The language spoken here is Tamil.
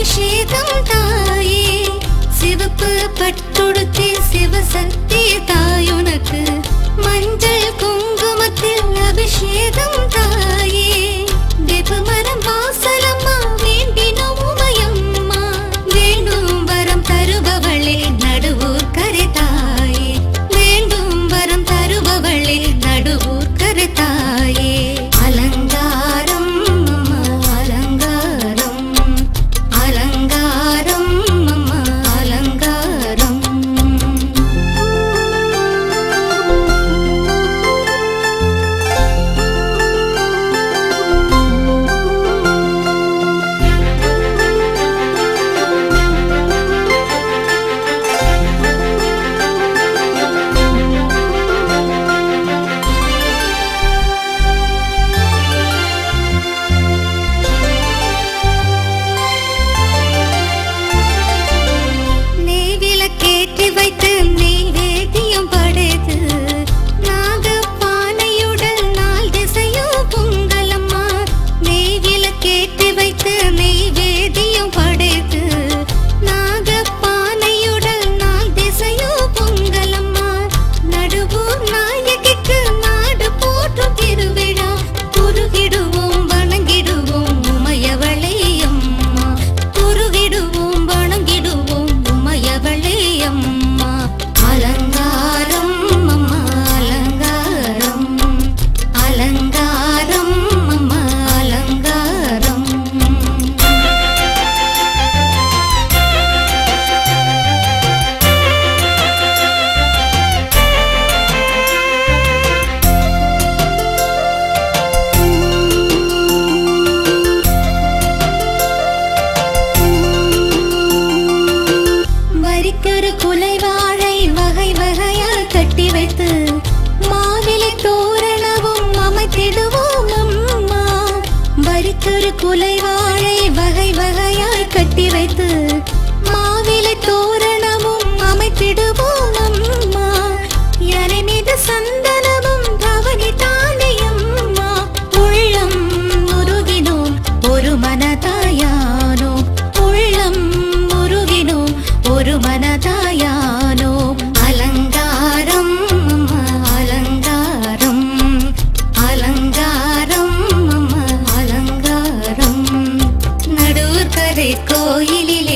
அபிஷேகம் தாயே சிவப்பு பட்டுடுத்தி சிவசக்தி தாயுனக்கு மஞ்சள் குங்குமத்தில் அபிஷேகம் தாயே வேப்பமரம் வாசலம்மா வேண்டினோம் உமையம்மா வேண்டும் வரம் தருபவளே நடுவூர் கரை தாயே வேண்டும் வரம் தருபவளே நடுவூர் கரை தாயே அலங்காரம் அம்மா அலங்காரம் அலங்காரம் அம்மா அலங்காரம் நெய்விளக்கேற்றி வைத்து நெய்வேத்தியம் படைத்து நாகப்பானையுடன் நாள் திசையோ பொங்கலம்மா நெய்விளக்கேற்றி வைத்து நெய்வேத்தியம் படைத்து நாகப்பானையுடன் நாள் திசையோ பொங்கலம்மா நடுவூர் நாயகிக்கு நாடு போற்றும் திருவிழா குறுகிடுவோம் வணங்கிடுவோம் உமையவளே அம்மா குறுகிடுவோம் வணங்கிடுவோம் உமையவளே அம்மா அலங்காரம் அம்மா அலங்காரம் அலங்காரம் அம்மா அலங்காரம் வரிக்கொரு குலை வாழை வகை வகையால் கட்டி வைத்து மாவிலை தோரணமும் அமைத்திடுவோம் அம்மா வரிக்கொரு குலை வாழை வகை வகையால் கட்டி வைத்து மாவிலை தோரணமும் அமைத்திடுவோம் அம்மா யானை மீது சந்தனமும் தவணி தானே அம்மா உள்ளம் முருகினோம் ஒரு மனதாயானோ உள்ளம் முருகினோம் ஒரு மனதாயானோ அலங்காரம் அம்மா அலங்காரம் அலங்காரம் அம்மா அலங்காரம் நடுவூர் கரை கோயிலிலே